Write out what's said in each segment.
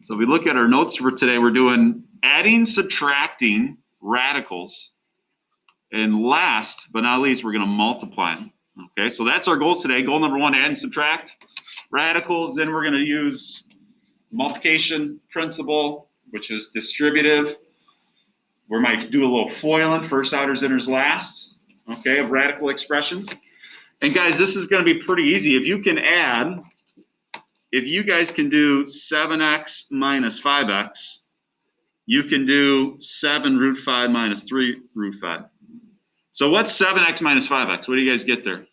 So if we look at our notes for today, we're doing adding, subtracting radicals. And last but not least, we're going to multiply them. Okay, so that's our goals today. Goal number 1, add and subtract radicals. Then we're going to use multiplication principle, which is distributive. We might do a little FOILing, first outers, inners, last, okay, of radical expressions. And guys, this is going to be pretty easy. If you can add, if you guys can do 7x minus 5x, you can do 7 root 5 minus 3 root 5. So what's 7x minus 5x? What do you guys get there?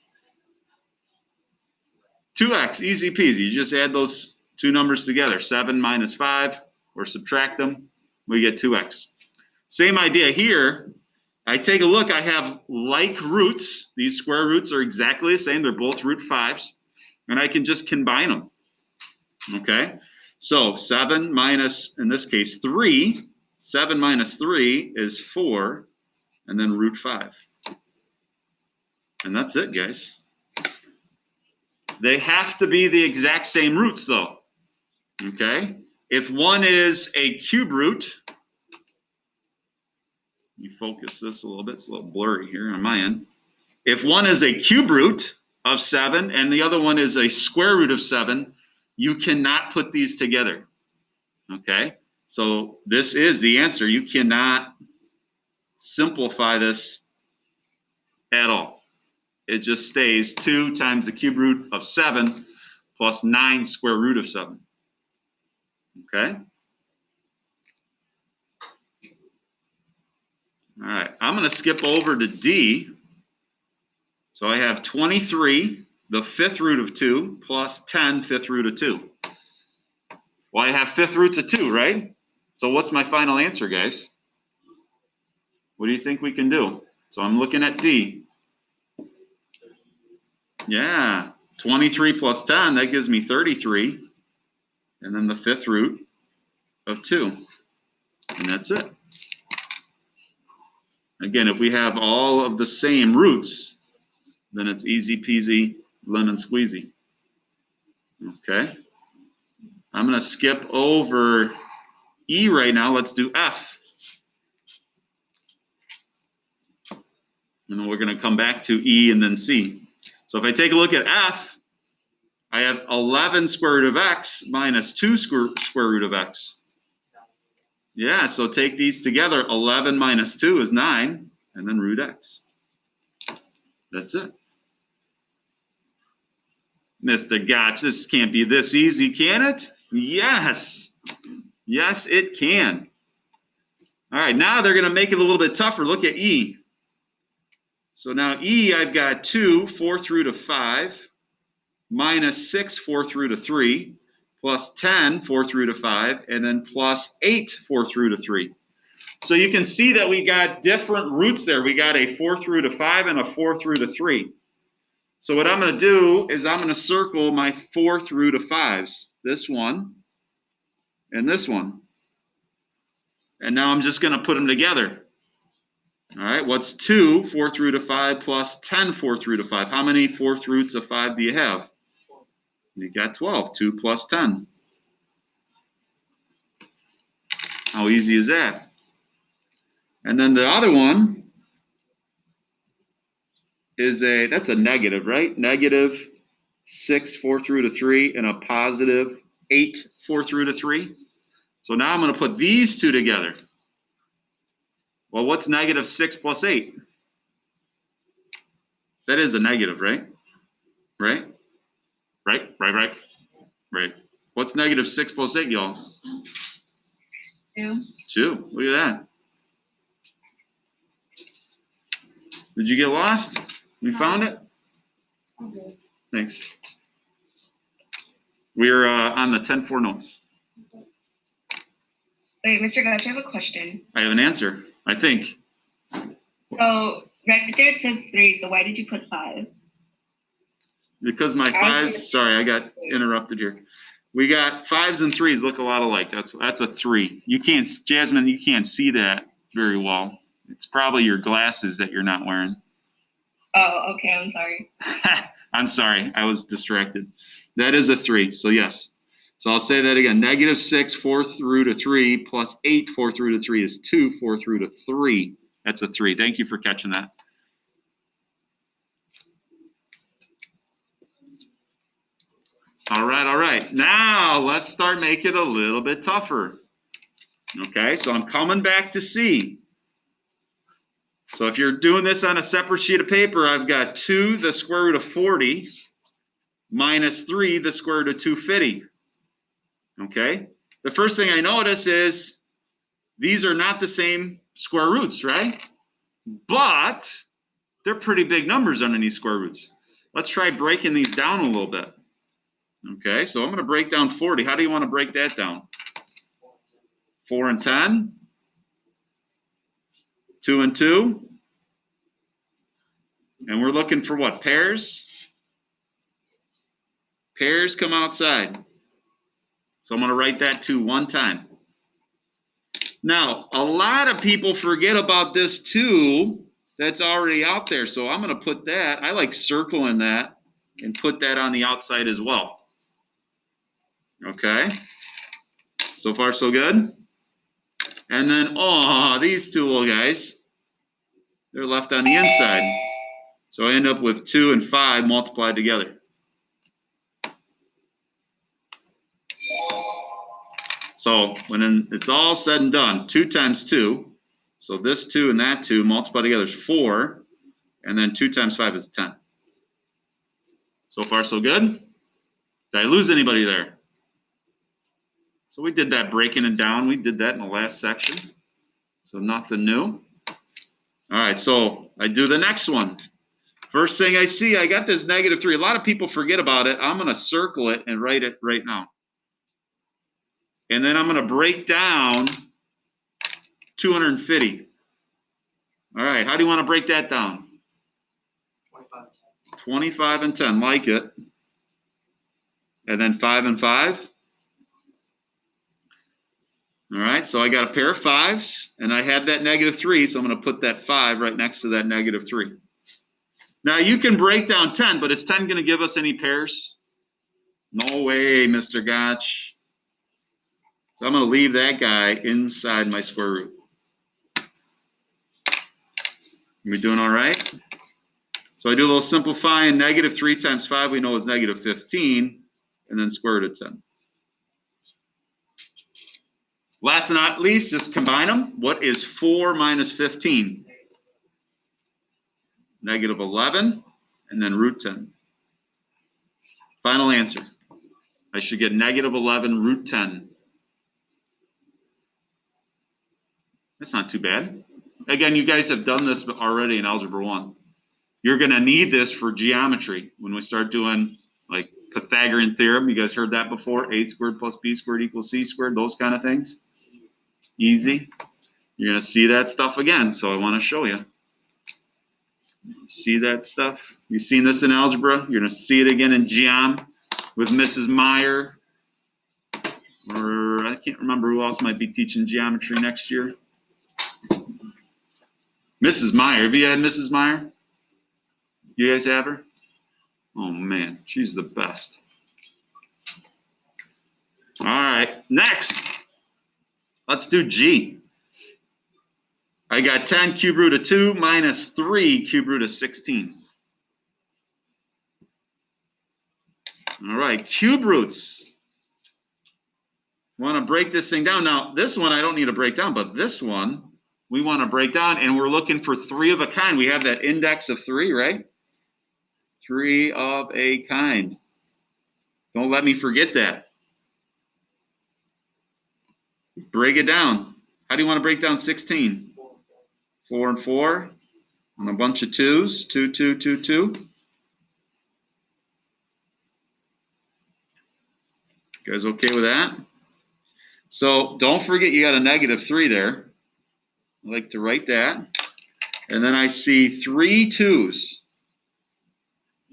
2x, easy peasy. You just add those two numbers together, 7 minus 5, or subtract them, we get 2x. Same idea here. I take a look, I have like roots. These square roots are exactly the same. They're both root 5s. And I can just combine them. Okay? So 7 minus, in this case, 3. 7 minus 3 is 4, and then root 5. And that's it, guys. They have to be the exact same roots, though. Okay? If one is a cube root, you focus this a little bit, it's a little blurry here on my end. If one is a cube root of 7 and the other one is a square root of 7, you cannot put these together. Okay? So this is the answer. You cannot simplify this at all. It just stays 2 times the cube root of 7 plus 9 square root of 7. Okay? All right, I'm going to skip over to D. So I have 23, the fifth root of 2, plus 10, fifth root of 2. Well, I have fifth roots of 2, right? So what's my final answer, guys? What do you think we can do? So I'm looking at D. Yeah, 23 plus 10, that gives me 33. And then the fifth root of 2. And that's it. Again, if we have all of the same roots, then it's easy peasy, lemon squeezy. Okay. I'm going to skip over E right now. Let's do F. And then we're going to come back to E and then C. So if I take a look at F, I have 11 square root of x minus 2 square root of x. Yeah, so take these together. 11 minus 2 is 9, and then root x. That's it. Mr. Gotch, this can't be this easy, can it? Yes. Yes, it can. All right, now they're going to make it a little bit tougher. Look at E. So now E, I've got 2 fourth root of 5, minus 6 fourth root of 3, plus 10 fourth root of 5, and then plus 8 fourth root of 3. So you can see that we got different roots there. We got a fourth root of 5 and a fourth root of 3. So what I'm going to do is I'm going to circle my fourth root of 5s. This one and this one. And now I'm just going to put them together. All right, what's 2 fourth root of 5 plus 10 fourth root of 5? How many fourth roots of 5 do you have? You got 12. 2 plus 10. How easy is that? And then the other one is that's a negative, right? Negative 6 fourth root of 3 and a positive 8 fourth root of 3. So now I'm going to put these two together. Well, what's negative 6 plus 8? That is a negative, right? Right? Right. What's negative 6 plus 8, y'all? 2. 2. Look at that. Did you get lost? You found it? Okay. Thanks. We're on the 10-4 notes. Wait, Mr. Gotch, I have a question. I have an answer, I think. So right there it says 3, so why did you put 5? Because my 5s, sorry, I got interrupted here. We got 5s and 3s look a lot alike. That's a 3. You can't, Jasmine, you can't see that very well. It's probably your glasses that you're not wearing. Oh, okay, I'm sorry. I'm sorry, I was distracted. That is a 3, so yes. So I'll say that again. Negative 6 4th root of 3 plus 8 4th root of 3 is 2 4th root of 3. That's a 3. Thank you for catching that. All right, all right. Now let's start making it a little bit tougher. Okay, so I'm coming back to C. So if you're doing this on a separate sheet of paper, I've got 2 the square root of 40 minus 3 the square root of 250. Okay, the first thing I notice is these are not the same square roots, right? But they're pretty big numbers underneath square roots. Let's try breaking these down a little bit. Okay, so I'm going to break down 40. How do you want to break that down? 4 and 10, 2 and 2, and we're looking for what? Pairs? Pairs come outside. So I'm going to write that 2 one time. Now, a lot of people forget about this 2 that's already out there. So I'm going to put that, I like circling that and put that on the outside as well. Okay, so far so good. And then, oh, these 2 little guys, they're left on the inside. So I end up with 2 and 5 multiplied together. So when it's all said and done, 2 times 2, so this 2 and that 2 multiplied together is 4, and then 2 times 5 is 10. So far so good? Did I lose anybody there? So we did that breaking it down. We did that in the last section. So nothing new. All right, so I do the next one. First thing I see, I got this negative 3. A lot of people forget about it. I'm going to circle it and write it right now. And then I'm going to break down 250. All right, how do you want to break that down? 25 and 10, like it. And then 5 and 5. All right, so I got a pair of 5s, and I had that negative 3, so I'm going to put that 5 right next to that negative 3. Now, you can break down 10, but is 10 going to give us any pairs? No way, Mr. Gotch. So I'm going to leave that guy inside my square root. Are we doing all right? So I do a little simplifying. Negative 3 times 5 we know is negative 15, and then square root of 10. Last but not least, just combine them. What is 4 minus 15? Negative 11, and then root 10. Final answer. I should get negative 11 root 10. That's not too bad. Again, you guys have done this already in Algebra 1. You're going to need this for geometry when we start doing like Pythagorean theorem. You guys heard that before? A squared plus B squared equals C squared, those kind of things. Easy. You're going to see that stuff again, so I want to show you. See that stuff? You've seen this in algebra. You're going to see it again in geom with Mrs. Meyer. Or I can't remember who else might be teaching geometry next year. Mrs. Meyer. Have you had Mrs. Meyer? You guys have her? Oh, man. She's the best. All right. Next. Let's do G. I got 10 cube root of 2 minus 3 cube root of 16. All right. Cube roots. Want to break this thing down. Now, this one I don't need to break down, but this one we want to break down, and we're looking for 3 of a kind. We have that index of 3, right? 3 of a kind. Don't let me forget that. Break it down. How do you want to break down 16? 4 and 4, and a bunch of 2s. 2, 2, 2, 2. You guys okay with that? So don't forget you got a negative 3 there. I like to write that. And then I see 3 2s.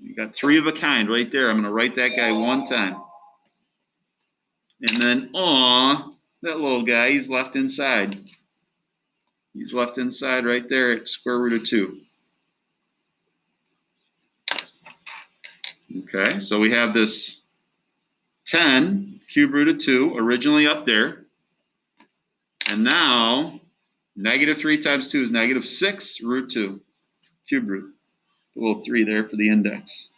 You got 3 of a kind right there. I'm going to write that guy one time. And then, aw, that little guy, he's left inside. He's left inside right there at square root of 2. Okay, so we have this 10 cube root of 2, originally up there. And now, negative 3 times 2 is negative 6 root 2, cube root. A little 3 there for the index.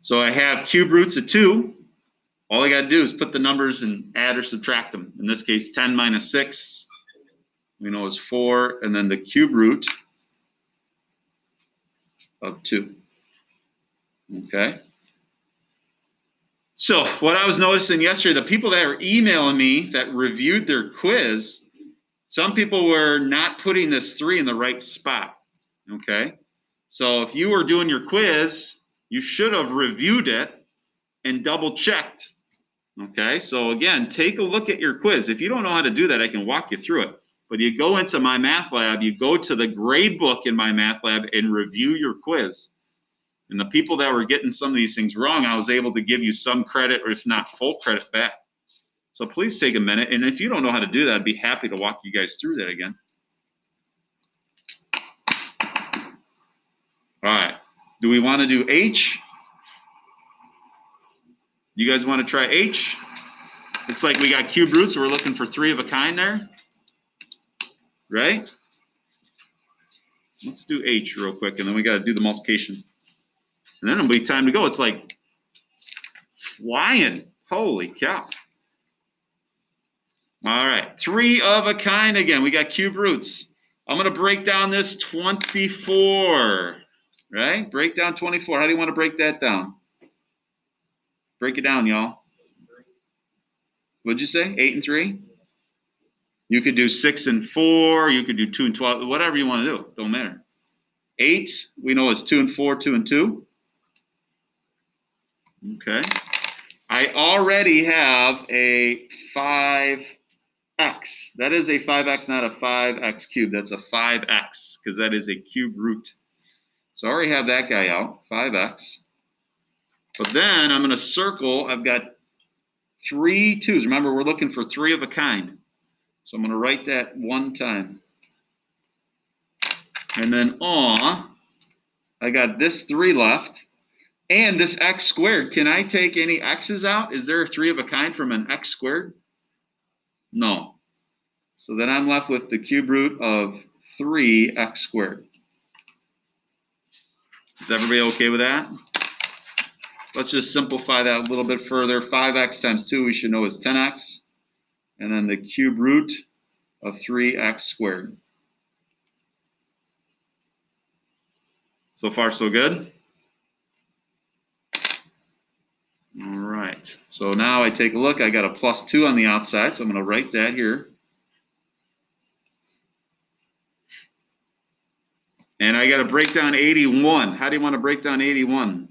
So I have cube roots of 2. All I got to do is put the numbers and add or subtract them. In this case, 10 minus 6, we know is 4, and then the cube root of 2. Okay? So what I was noticing yesterday, the people that were emailing me that reviewed their quiz, some people were not putting this 3 in the right spot. Okay? So if you were doing your quiz, you should have reviewed it and double checked. Okay, so again, take a look at your quiz. If you don't know how to do that, I can walk you through it. But you go into My Math Lab, you go to the grade book in My Math Lab and review your quiz. And the people that were getting some of these things wrong, I was able to give you some credit, or if not full credit back. So please take a minute. And if you don't know how to do that, I'd be happy to walk you guys through that again. All right, do we want to do H? You guys want to try H? Looks like we got cube roots, so we're looking for 3 of a kind there. Right? Let's do H real quick, and then we got to do the multiplication. And then it'll be time to go. It's like flying. Holy cow. All right, 3 of a kind again. We got cube roots. I'm going to break down this 24, right? Break down 24. How do you want to break that down? Break it down, y'all. What'd you say? 8 and 3? You could do 6 and 4. You could do 2 and 12. Whatever you want to do. Don't matter. 8, we know is 2 and 4, 2 and 2. Okay. I already have a 5x. That is a 5x, not a 5x cubed. That's a 5x because that is a cube root. So I already have that guy out, 5x. But then I'm going to circle. I've got 3 2's. Remember, we're looking for 3 of a kind. So I'm going to write that one time. And then, I got this 3 left. And this x squared. Can I take any x's out? Is there a 3 of a kind from an x squared? No. So then I'm left with the cube root of 3x squared. Is everybody okay with that? Let's just simplify that a little bit further. 5x times 2 we should know is 10x. And then the cube root of 3x squared. So far, so good? All right. So now I take a look. I got a plus 2 on the outside, so I'm going to write that here. And I got to break down 81. How do you want to break down 81?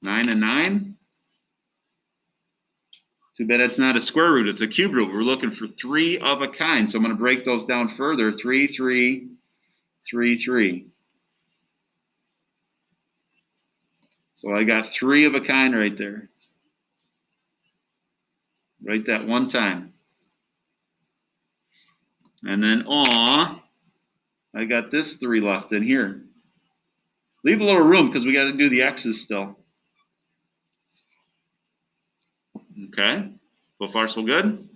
9 and 9? Too bad it's not a square root. It's a cube root. We're looking for 3 of a kind. So I'm going to break those down further. 3, 3, 3, 3. So I got 3 of a kind right there. Write that one time. And then, I got this 3 left in here. Leave a little room because we got to do the x's still. Okay. So far, so good.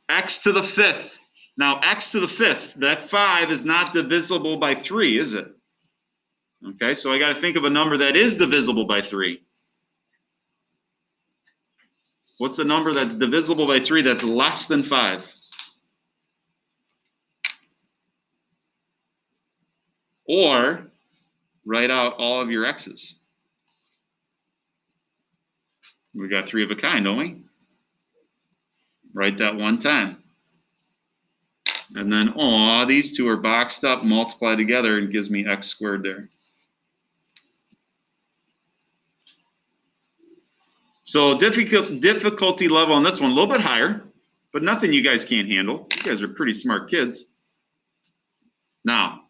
X to the 5th. Now, x to the 5th, that 5 is not divisible by 3, is it? Okay, so I got to think of a number that is divisible by 3. What's a number that's divisible by 3 that's less than 5? Or write out all of your x's. We got 3 of a kind, don't we? Write that one time. And then, these 2 are boxed up, multiply together, and gives me x squared there. So difficulty level on this one, a little bit higher, but nothing you guys can't handle. You guys are pretty smart kids. Now,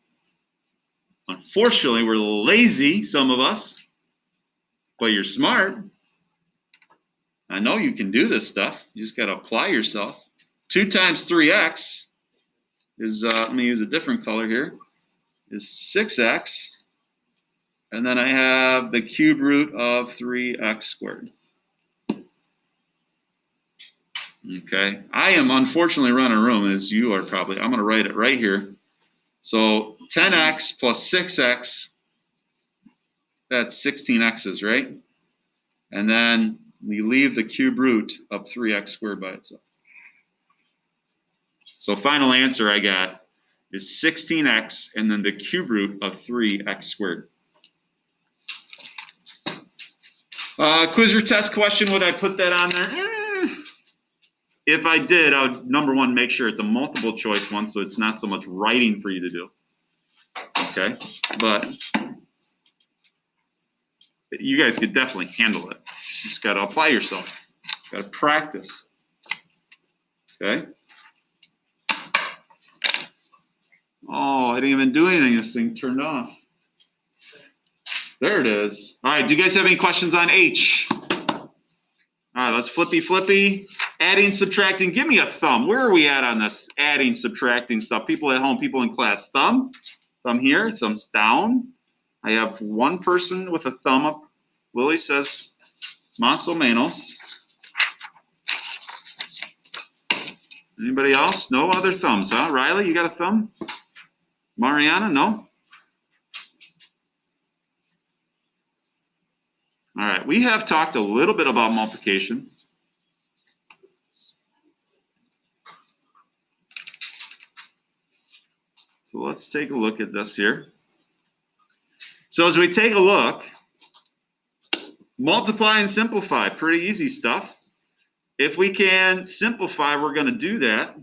unfortunately, we're lazy, some of us, but you're smart. I know you can do this stuff. You just got to apply yourself. 2 times 3x is, let me use a different color here, is 6x. And then I have the cube root of 3x squared. Okay, I am unfortunately running a room, as you are probably. I'm going to write it right here. So 10x plus 6x, that's 16x's, right? And then we leave the cube root of 3x squared by itself. So final answer I got is 16x and then the cube root of 3x squared. Quiz or test question, would I put that on there? If I did, I would, number one, make sure it's a multiple choice one, so it's not so much writing for you to do. Okay, but you guys could definitely handle it. You just got to apply yourself. Got to practice. Okay. Oh, I didn't even do anything. This thing turned off. There it is. All right. Do you guys have any questions on H? All right. Let's flippy. Adding, subtracting. Give me a thumb. Where are we at on this adding, subtracting stuff? People at home, people in class. Thumb. Thumb here. Thumbs down. I have one person with a thumb up. Lily says más o menos. Anybody else? No other thumbs, huh? Riley, you got a thumb? Mariana, no? All right, we have talked a little bit about multiplication. So let's take a look at this here. So as we take a look, multiply and simplify, pretty easy stuff. If we can simplify, we're going to do that.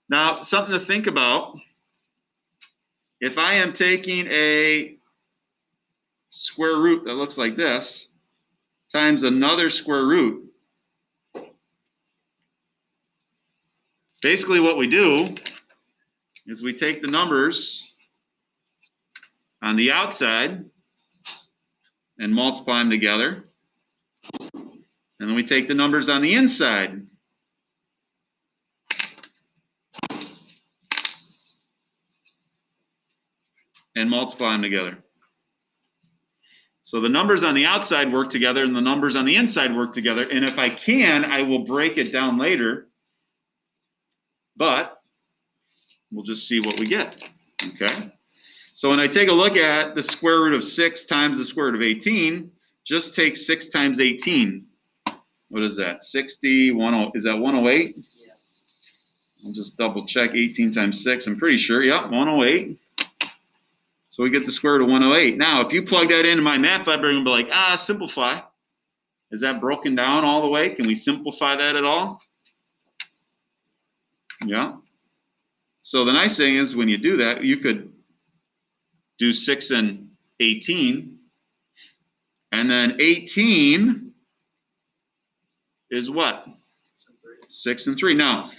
Now, something to think about. If I am taking a square root that looks like this times another square root, basically what we do is we take the numbers on the outside and multiply them together. And then we take the numbers on the inside and multiply them together. So the numbers on the outside work together and the numbers on the inside work together. And if I can, I will break it down later. But we'll just see what we get. Okay. So when I take a look at the square root of 6 times the square root of 18, just take 6 times 18. What is that? 60, 10, is that 108? Yeah. I'll just double check 18 times 6. I'm pretty sure. Yep, 108. So we get the square root of 108. Now, if you plug that into my math library and be like, simplify. Is that broken down all the way? Can we simplify that at all? Yeah. So the nice thing is when you do that, you could do 6 and 18. And then 18 is what? 6 and 3. Now,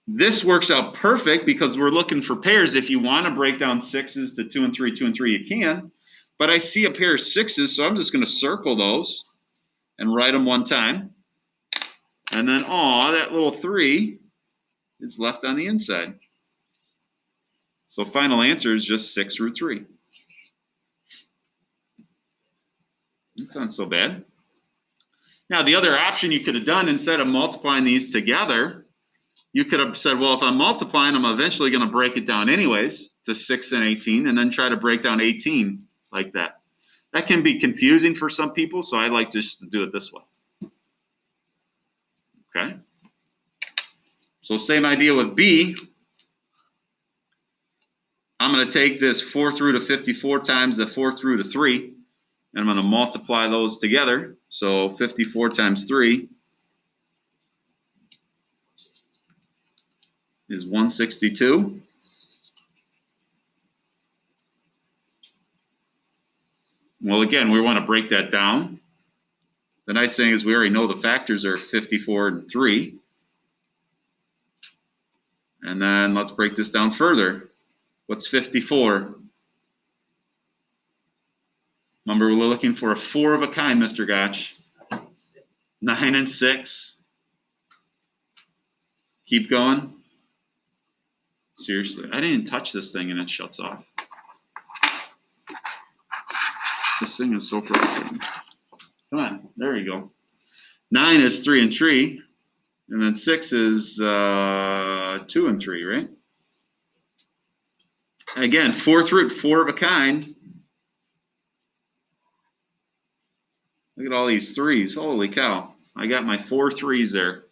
this works out perfect because we're looking for pairs. If you want to break down 6s to 2 and 3, 2 and 3, you can. But I see a pair of 6s, so I'm just going to circle those and write them one time. And then, that little 3 is left on the inside. So final answer is just 6 root 3. That sounds so bad. Now, the other option you could have done, instead of multiplying these together, you could have said, well, if I'm multiplying, I'm eventually going to break it down anyways to 6 and 18, and then try to break down 18 like that. That can be confusing for some people, so I like just to do it this way. Okay? So same idea with B. I'm going to take this 4th root of 54 times the 4th root of 3, and I'm going to multiply those together. So 54 times 3 is 162. Well, again, we want to break that down. The nice thing is we already know the factors are 54 and 3. And then let's break this down further. What's 54? Remember, we're looking for a 4 of a kind, Mr. Gotch. 9 and 6. Keep going. Seriously, I didn't touch this thing and it shuts off. This thing is so frustrating. Come on, there you go. 9 is 3 and 3, and then 6 is 2 and 3, right? Again, fourth root, 4 of a kind. Look at all these 3s. Holy cow. I got my 4 3s there.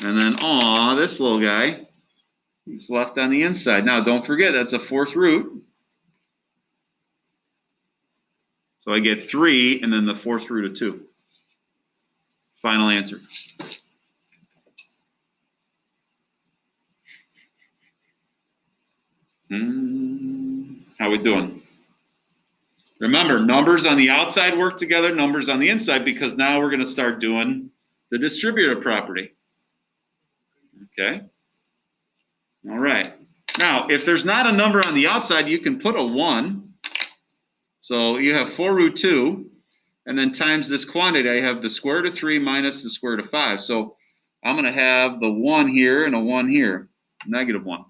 And then, aw, this little guy, he's left on the inside. Now, don't forget, that's a 4th root. So I get 3 and then the 4th root of 2. Final answer. How we doing? Remember, numbers on the outside work together, numbers on the inside, because now we're going to start doing the distributive property. Okay? All right. Now, if there's not a number on the outside, you can put a 1. So you have 4 root 2, and then times this quantity, I have the square root of 3 minus the square root of 5. So I'm going to have the 1 here and a 1 here, negative 1.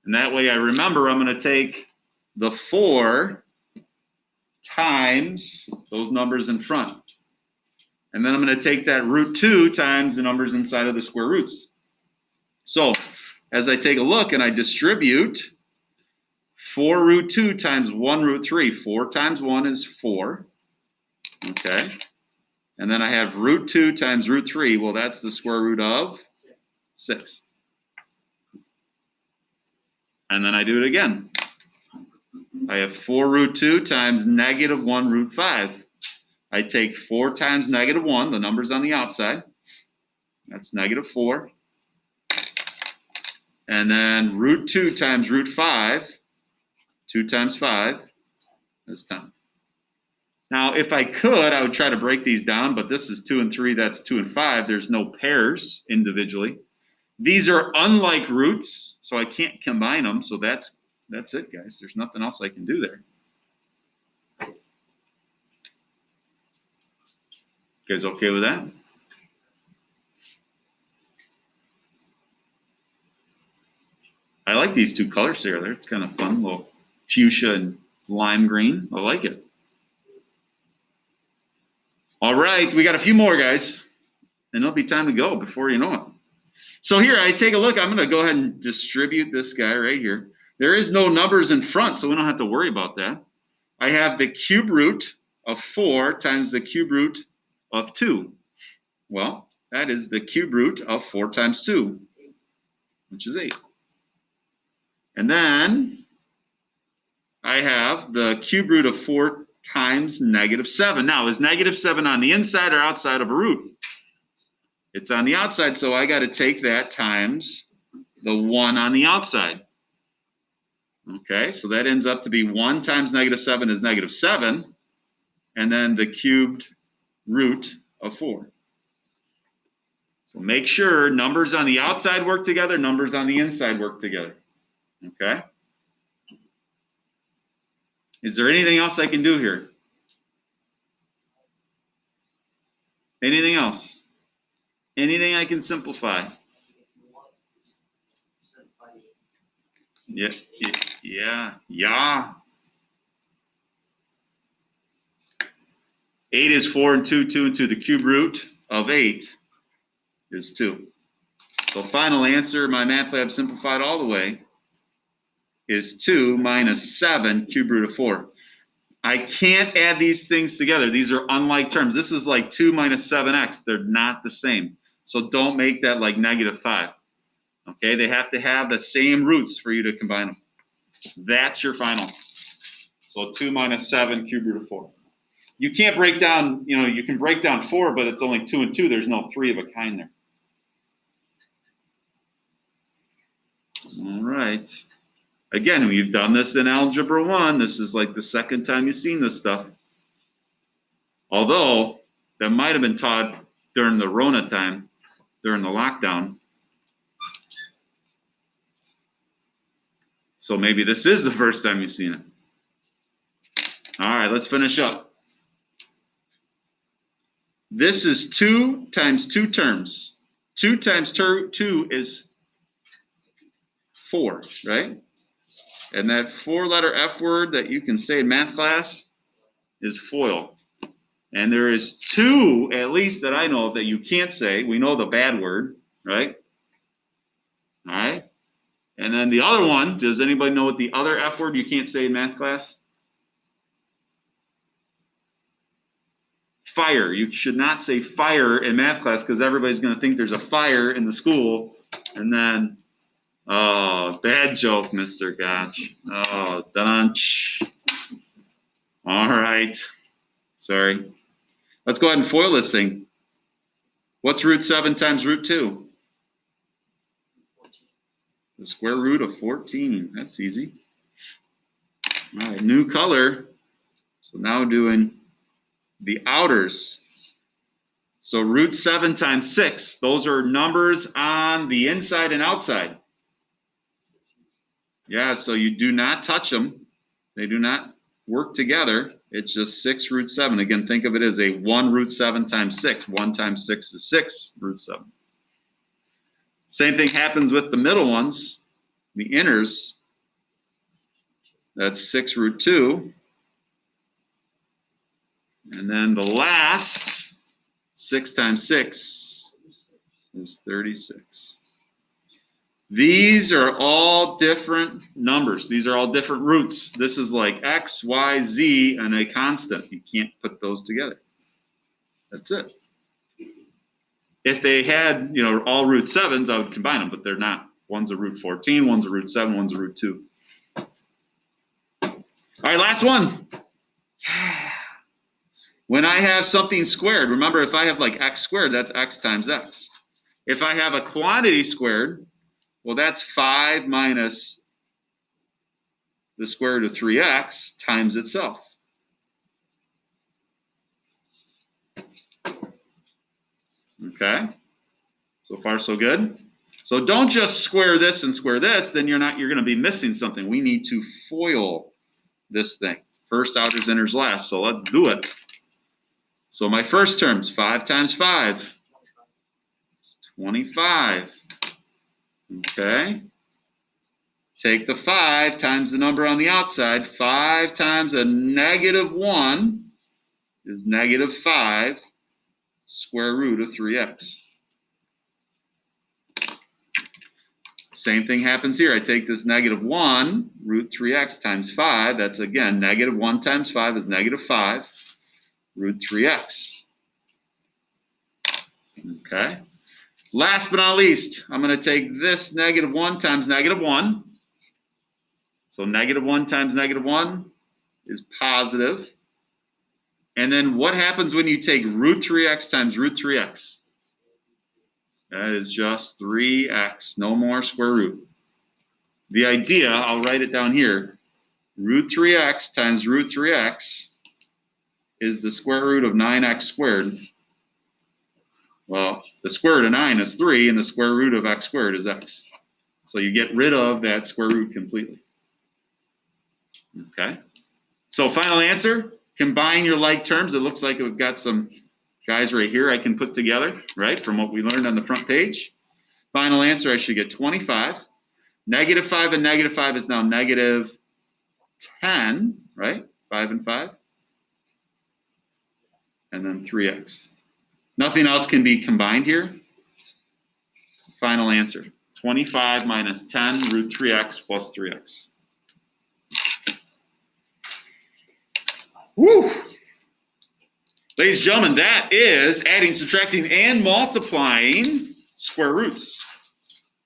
And that way I remember I'm going to take the 4 times those numbers in front. And then I'm going to take that root 2 times the numbers inside of the square roots. So as I take a look and I distribute 4 root 2 times 1 root 3. 4 times 1 is 4. Okay. And then I have root 2 times root 3. Well, that's the square root of 6. And then I do it again. I have 4 root 2 times negative 1 root 5. I take 4 times negative 1, the number's on the outside. That's negative 4. And then root 2 times root 5. 2 times 5 is 10. Now, if I could, I would try to break these down, but this is 2 and 3, that's 2 and 5. There's no pairs individually. These are unlike roots, so I can't combine them. So that's it, guys. There's nothing else I can do there. You guys okay with that? I like these 2 colors here. It's kind of fun, a little fuchsia and lime green. I like it. All right, we got a few more, guys, and it'll be time to go before you know it. So here, I take a look. I'm going to go ahead and distribute this guy right here. There is no numbers in front, so we don't have to worry about that. I have the cube root of 4 times the cube root of 2. Well, that is the cube root of 4 times 2, which is 8. And then I have the cube root of 4 times negative 7. Now, is negative 7 on the inside or outside of a root? It's on the outside, so I got to take that times the 1 on the outside. Okay, so that ends up to be 1 times negative 7 is negative 7, and then the cubed root of 4. So make sure numbers on the outside work together, numbers on the inside work together. Okay? Is there anything else I can do here? Anything else? Anything I can simplify? Yeah. 8 is 4 and 2, 2 and 2. The cube root of 8 is 2. So final answer, my MATLAB simplified all the way, is 2 minus 7 cube root of 4. I can't add these things together. These are unlike terms. This is like 2 minus 7x. They're not the same. So don't make that like negative 5. Okay, they have to have the same roots for you to combine them. That's your final. So 2 minus 7 cube root of 4. You can't break down, you can break down 4, but it's only 2 and 2. There's no 3 of a kind there. All right. Again, we've done this in Algebra 1. This is like the second time you've seen this stuff. Although, that might have been taught during the Rona time, during the lockdown. So maybe this is the first time you've seen it. All right, let's finish up. This is 2 times 2 terms. 2 times 2 is 4, right? And that 4-letter F word that you can say in math class is FOIL. And there is 2, at least that I know of, that you can't say. We know the bad word, right? All right. And then the other one, does anybody know what the other F word you can't say in math class? Fire. You should not say fire in math class because everybody's going to think there's a fire in the school. And then, oh, bad joke, Mr. Gotch. Oh, dunch. All right. Sorry. Let's go ahead and FOIL this thing. What's root 7 times root 2? The square root of 14. That's easy. All right, new color. So now doing the outers. So root 7 times 6. Those are numbers on the inside and outside. Yeah, so you do not touch them. They do not work together. It's just 6 root 7. Again, think of it as a 1 root 7 times 6. 1 times 6 is 6 root 7. Same thing happens with the middle ones, the inners. That's 6 root 2. And then the last, 6 times 6 is 36. These are all different numbers. These are all different roots. This is like x, y, z, and a constant. You can't put those together. That's it. If they had, all root 7s, I would combine them, but they're not. One's a root 14, one's a root 7, one's a root 2. All right, last one. When I have something squared, remember if I have like x squared, that's x times x. If I have a quantity squared, well, that's 5 minus the square root of 3x times itself. Okay, so far so good. So don't just square this and square this, then you're going to be missing something. We need to FOIL this thing. First, outers, inners, last. So let's do it. So my first term's 5 times 5 is 25. Okay. Take the 5 times the number on the outside. 5 times a negative 1 is negative 5 square root of 3x. Same thing happens here. I take this negative 1 root 3x times 5. That's, again, negative 1 times 5 is negative 5 root 3x. Okay. Last but not least, I'm going to take this negative 1 times negative 1. So negative 1 times negative 1 is positive. And then what happens when you take root 3x times root 3x? That is just 3x, no more square root. The idea, I'll write it down here, root 3x times root 3x is the square root of 9x squared. Well, the square root of 9 is 3, and the square root of x squared is x. So you get rid of that square root completely. Okay? So final answer, combine your like terms. It looks like we've got some guys right here I can put together, right, from what we learned on the front page. Final answer, I should get 25. Negative 5 and negative 5 is now negative 10, right? 5 and 5. And then 3x. Nothing else can be combined here. Final answer, 25 minus 10 root 3x plus 3x. Woo! Ladies and gentlemen, that is adding, subtracting, and multiplying square roots.